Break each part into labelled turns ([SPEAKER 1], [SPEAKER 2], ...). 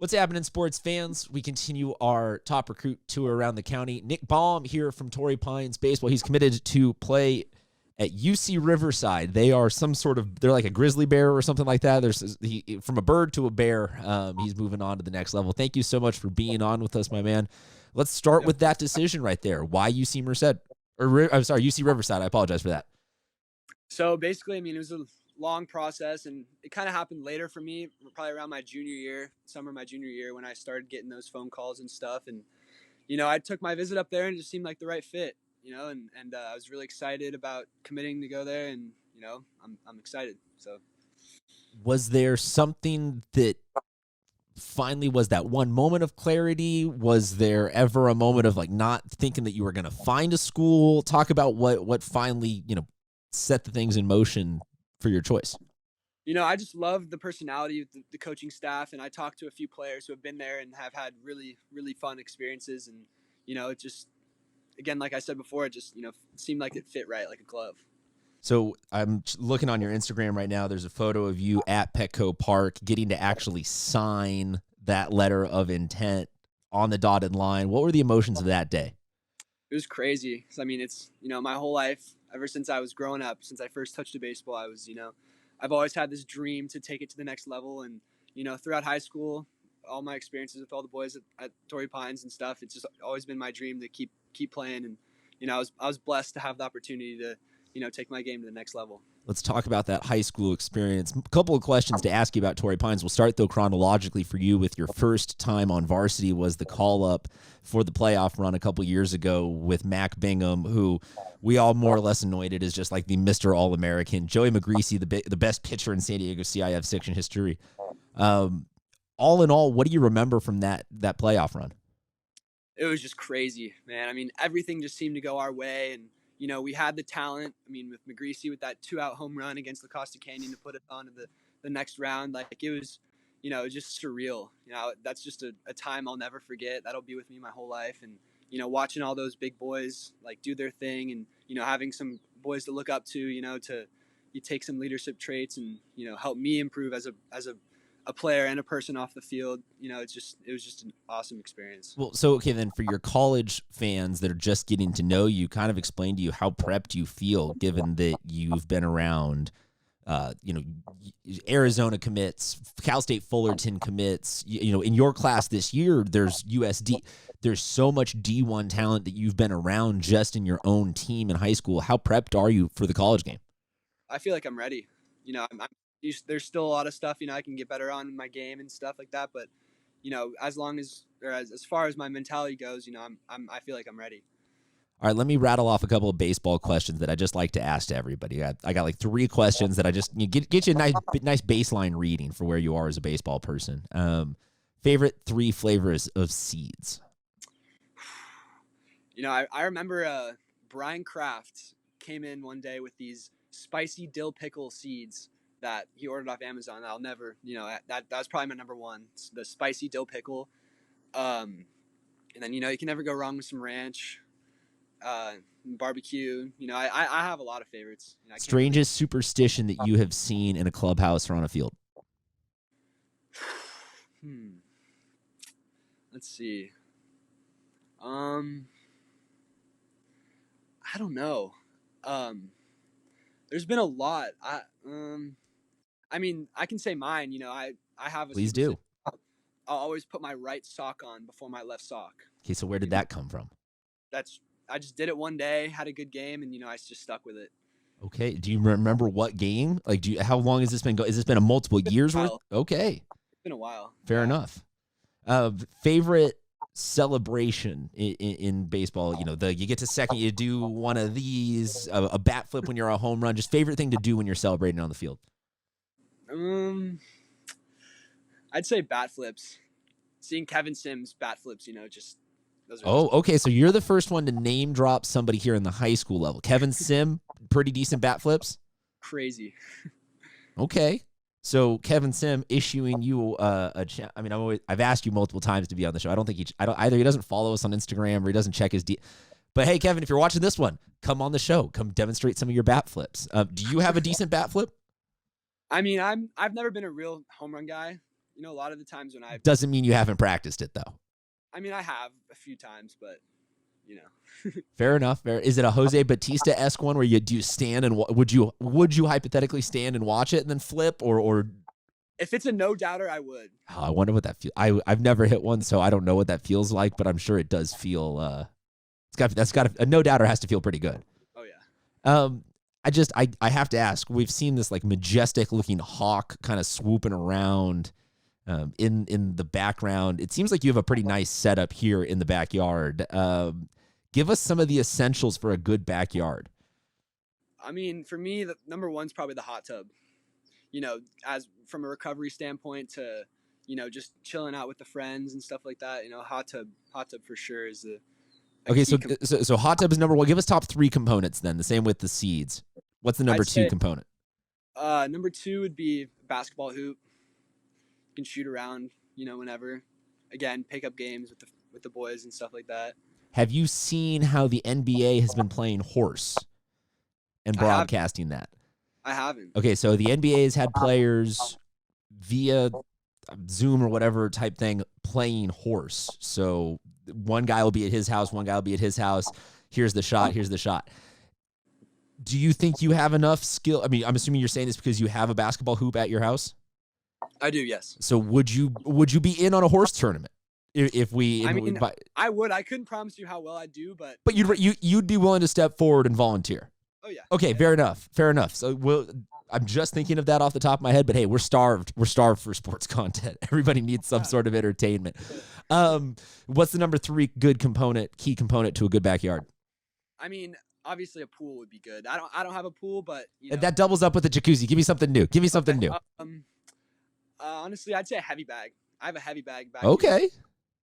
[SPEAKER 1] What's happening, sports fans? We continue our top recruit tour around the county. Nic Baum here from Torrey Pines Baseball. He's committed to play at UC Riverside. They are they're like a grizzly bear or something like that. From a bird to a bear. He's moving on to the next level. Thank you so much for being on with us, my man. Let's start with that decision right there. Why UC Merced? UC Riverside. I apologize for that.
[SPEAKER 2] So basically, it was a long process, and it kind of happened later for me, probably around my summer of my junior year, when I started getting those phone calls and stuff. And I took my visit up there, and it just seemed like the right fit. And I was really excited about committing to go there, and I'm excited. So,
[SPEAKER 1] was there something that finally was that one moment of clarity? Was there ever a moment of like not thinking that you were going to find a school? Talk about what finally set the things in motion for your choice.
[SPEAKER 2] I just love the personality of the coaching staff, and I talked to a few players who have been there and have had really, really fun experiences. And, it just, again, like I said before, it just, seemed like it fit right, like a glove.
[SPEAKER 1] So I'm looking on your Instagram right now. There's a photo of you at Petco Park getting to actually sign that letter of intent on the dotted line. What were the emotions of that day?
[SPEAKER 2] It was crazy. It's, my whole life, ever since I was growing up, since I first touched a baseball, I was, I've always had this dream to take it to the next level. And, throughout high school, all my experiences with all the boys at Torrey Pines and stuff, it's just always been my dream to keep playing. And, I was blessed to have the opportunity to, take my game to the next level.
[SPEAKER 1] Let's talk about that high school experience. A couple of questions to ask you about Torrey Pines. We'll start, though, chronologically for you with your first time on varsity was the call-up for the playoff run a couple years ago with Mac Bingham, who we all more or less anointed as just like the Mr. All-American. Joey McGreasy, the best pitcher in San Diego CIF section history. All in all, what do you remember from that playoff run?
[SPEAKER 2] It was just crazy, man. Everything just seemed to go our way, and we had the talent. With McGreasy with that 2-out home run against La Costa Canyon to put it on to the next round, like it was, it was just surreal. That's just a time I'll never forget. That'll be with me my whole life. And, watching all those big boys like do their thing and, having some boys to look up to, you take some leadership traits and, help me improve as a player and a person off the field. It was just an awesome experience.
[SPEAKER 1] Well, so, okay, then for your college fans that are just getting to know you, kind of explain to you how prepped you feel given that you've been around, Arizona commits, Cal State Fullerton commits, in your class this year, there's USD. There's so much D1 talent that you've been around just in your own team in high school. How prepped are you for the college game?
[SPEAKER 2] I feel like I'm ready. There's still a lot of stuff, I can get better on in my game and stuff like that. But, as far as my mentality goes, I feel like I'm ready.
[SPEAKER 1] All right, let me rattle off a couple of baseball questions that I just like to ask to everybody. I got like 3 questions that I just get you a nice baseline reading for where you are as a baseball person. Favorite 3 flavors of seeds?
[SPEAKER 2] I remember Brian Kraft came in one day with these spicy dill pickle seeds that he ordered off Amazon. I'll never, that was probably my number one, the spicy dill pickle. And then, you can never go wrong with some ranch, barbecue. I have a lot of favorites.
[SPEAKER 1] Strangest superstition that you have seen in a clubhouse or on a field?
[SPEAKER 2] Let's see. I don't know. There's been a lot. I can say mine. I have a.
[SPEAKER 1] Please do.
[SPEAKER 2] I'll always put my right sock on before my left sock.
[SPEAKER 1] Okay, so where did that come from?
[SPEAKER 2] I just did it one day, had a good game, and I just stuck with it.
[SPEAKER 1] Okay. Do you remember what game? Like, how long has this been? Has this been a multiple years worth? Okay.
[SPEAKER 2] It's been a while.
[SPEAKER 1] Fair enough. Favorite celebration in baseball? You get to second, you do one of these, a bat flip when you're a home run. Just favorite thing to do when you're celebrating on the field?
[SPEAKER 2] I'd say bat flips. Seeing Kevin Sims bat flips, just those are.
[SPEAKER 1] Oh, okay. So you're the first one to name drop somebody here in the high school level. Kevin Sim, pretty decent bat flips.
[SPEAKER 2] Crazy.
[SPEAKER 1] Okay. So Kevin Sim issuing you I've asked you multiple times to be on the show. I don't think either he doesn't follow us on Instagram or he doesn't check his But hey, Kevin, if you're watching this one, come on the show. Come demonstrate some of your bat flips. Do you have a decent bat flip?
[SPEAKER 2] I've never been a real home run guy. a lot of the times when
[SPEAKER 1] Doesn't mean you haven't practiced it though.
[SPEAKER 2] I mean, I have a few times, but
[SPEAKER 1] Fair enough. Fair. Is it a Jose Batista-esque one where do you stand and would you hypothetically stand and watch it and then flip or?
[SPEAKER 2] If it's a no doubter, I would.
[SPEAKER 1] Oh, I wonder what that feels. I've never hit one, so I don't know what that feels like, but I'm sure it does feel. A no doubter has to feel pretty good.
[SPEAKER 2] Oh yeah.
[SPEAKER 1] I have to ask. We've seen this like majestic looking hawk kind of swooping around in the background. It seems like you have a pretty nice setup here in the backyard. Give us some of the essentials for a good backyard.
[SPEAKER 2] I mean, for me, the number one's probably the hot tub. As from a recovery standpoint to, just chilling out with the friends and stuff like that. Hot tub for sure is
[SPEAKER 1] Okay, so hot tub is number one. Give us top three components then. The same with the seeds. What's the number two component?
[SPEAKER 2] Number two would be basketball hoop. You can shoot around, whenever. Again, pick up games with the boys and stuff like that.
[SPEAKER 1] Have you seen how the NBA has been playing horse and broadcasting that?
[SPEAKER 2] I haven't.
[SPEAKER 1] Okay, so the NBA has had players via Zoom or whatever type thing playing horse. So one guy will be at his house, one guy will be at his house. Here's the shot, here's the shot. Do you think you have enough skill? I mean, I'm assuming you're saying this because you have a basketball hoop at your house?
[SPEAKER 2] I do, yes.
[SPEAKER 1] So would you be in on a horse tournament?
[SPEAKER 2] I would. I couldn't promise you how well I do, but
[SPEAKER 1] you'd be willing to step forward and volunteer.
[SPEAKER 2] Oh yeah.
[SPEAKER 1] Okay, fair enough. So I'm just thinking of that off the top of my head, but hey, we're starved. We're starved for sports content. Everybody needs some sort of entertainment. What's the number three key component to a good backyard?
[SPEAKER 2] I mean, obviously a pool would be good. I don't have a pool, but
[SPEAKER 1] that doubles up with a jacuzzi. Give me something new.
[SPEAKER 2] Honestly, I'd say a heavy bag. I have a heavy bag back.
[SPEAKER 1] Okay.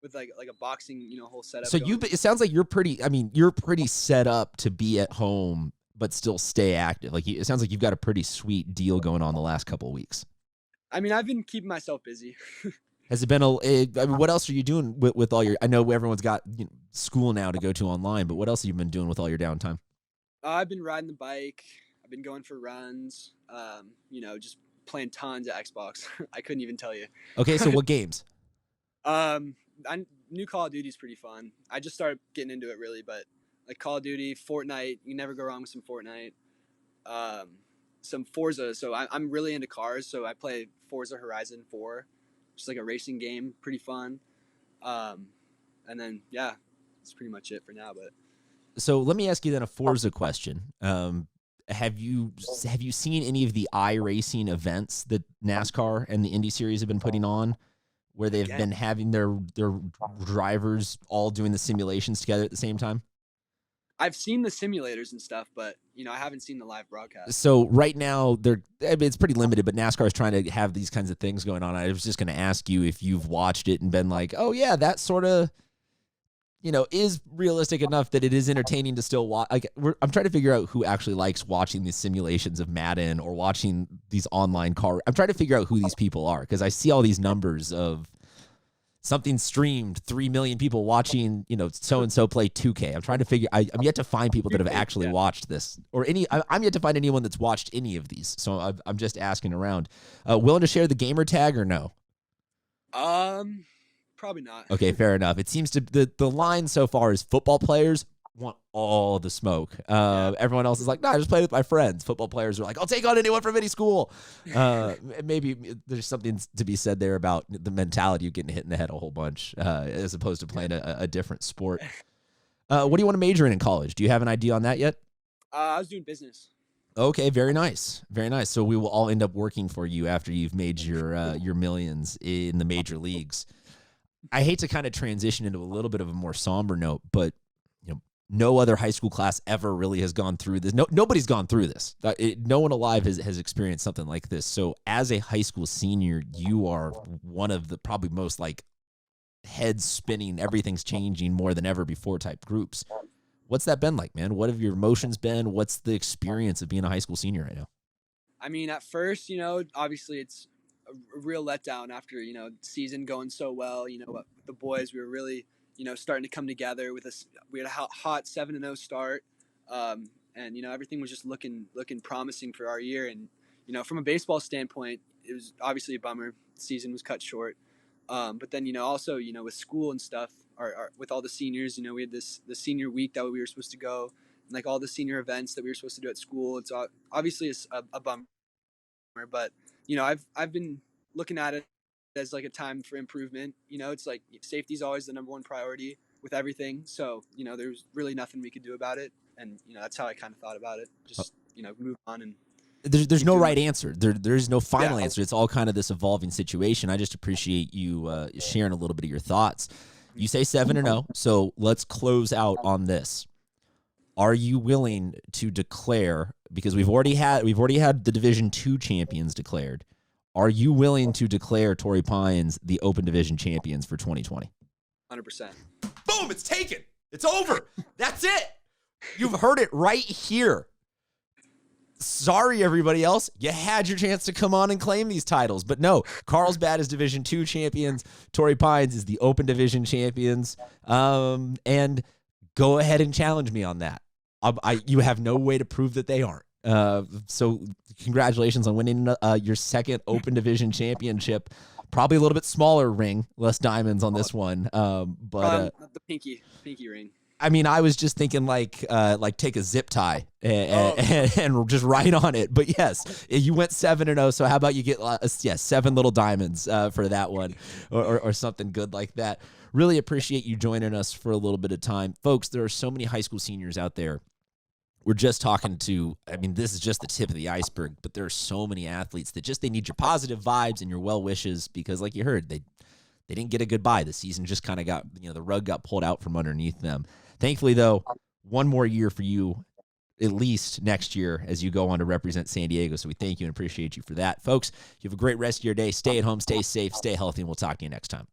[SPEAKER 2] With like a boxing, whole setup.
[SPEAKER 1] So it sounds like you're pretty set up to be at home but still stay active. Like it sounds like you've got a pretty sweet deal going on the last couple of weeks.
[SPEAKER 2] I mean, I've been keeping myself busy.
[SPEAKER 1] Has it been what else are you doing with all your? I know everyone's got school now to go to online, but what else have you been doing with all your downtime?
[SPEAKER 2] I've been riding the bike. I've been going for runs. Just playing tons of Xbox. I couldn't even tell you.
[SPEAKER 1] Okay, so what games?
[SPEAKER 2] New Call of Duty is pretty fun. I just started getting into it really, but like Call of Duty, Fortnite, you never go wrong with some Fortnite. Some Forza. So I'm really into cars, so I play Forza Horizon 4, just like a racing game, pretty fun. And then yeah, that's pretty much it for now. But
[SPEAKER 1] so let me ask you then a Forza question. Have you seen any of the iRacing events that NASCAR and the Indy Series have been putting on, where they've been having their drivers all doing the simulations together at the same time?
[SPEAKER 2] I've seen the simulators and stuff, but I haven't seen the live broadcast.
[SPEAKER 1] So right now it's pretty limited, but NASCAR is trying to have these kinds of things going on. I was just going to ask you if you've watched it and been like, oh yeah, that sort of, is realistic enough that it is entertaining to still watch. Like I'm trying to figure out who actually likes watching these simulations of Madden or watching these online car. I'm trying to figure out who these people are because I see all these numbers of something streamed, 3 million people watching, so-and-so play 2K. I'm trying to figure, I'm yet to find people that have actually watched this I'm yet to find anyone that's watched any of these. So I'm just asking around. Willing to share the gamer tag or no?
[SPEAKER 2] Probably not.
[SPEAKER 1] Okay, fair enough. It seems to, the line so far is football players want all the smoke. Everyone else is like, no, I just play with my friends. Football players are like, I'll take on anyone from any school. Maybe there's something to be said there about the mentality of getting hit in the head a whole bunch as opposed to playing a different sport. What do you want to major in college? Do you have an idea on that yet?
[SPEAKER 2] I was doing business.
[SPEAKER 1] Okay, very nice. Very nice. So we will all end up working for you after you've made your millions in the major leagues. I hate to kind of transition into a little bit of a more somber note, but no other high school class ever really has gone through this. Nobody's gone through this. No one alive has experienced something like this. So as a high school senior, you are one of the probably most like head spinning, everything's changing more than ever before type groups. What's that been like, man? What have your emotions been? What's the experience of being a high school senior right now?
[SPEAKER 2] I mean, at first, obviously it's a real letdown after, season going so well. The boys, we were really, starting to come together we had a hot 7-0 start. And, everything was just looking promising for our year. And, from a baseball standpoint, it was obviously a bummer. The season was cut short. But then, also, with school and stuff, with all the seniors, we had the senior week that we were supposed to go, and like all the senior events that we were supposed to do at school. It's obviously a bummer, but I've been looking at it as like a time for improvement. It's like safety is always the number one priority with everything. So there's really nothing we could do about it, and that's how I kind of thought about it. Just move on and.
[SPEAKER 1] There's no right answer. There's no final answer. It's all kind of this evolving situation. I just appreciate you sharing a little bit of your thoughts. You say 7-0, so let's close out on this. Are you willing to declare, because we've already had the Division II champions declared, are you willing to declare Torrey Pines the Open Division champions for 2020?
[SPEAKER 2] 100%.
[SPEAKER 1] Boom, it's taken. It's over. That's it. You've heard it right here. Sorry, everybody else. You had your chance to come on and claim these titles. But no, Carlsbad is Division II champions. Torrey Pines is the Open Division champions. And go ahead and challenge me on that. You have no way to prove that they aren't. So congratulations on winning your second Open Division championship. Probably a little bit smaller ring, less diamonds on this one. But
[SPEAKER 2] the pinky ring.
[SPEAKER 1] I mean, I was just thinking like take a zip tie and just write on it. But yes, you went 7-0. So how about you get 7 little diamonds for that one or something good like that. Really appreciate you joining us for a little bit of time. Folks, there are so many high school seniors out there. We're just talking to, I mean, this is just the tip of the iceberg, but there are so many athletes that they need your positive vibes and your well wishes because like you heard, they didn't get a goodbye. The season just kind of got, the rug got pulled out from underneath them. Thankfully, though, one more year for you, at least next year, as you go on to represent San Diego. So we thank you and appreciate you for that. Folks, you have a great rest of your day. Stay at home, stay safe, stay healthy, and we'll talk to you next time.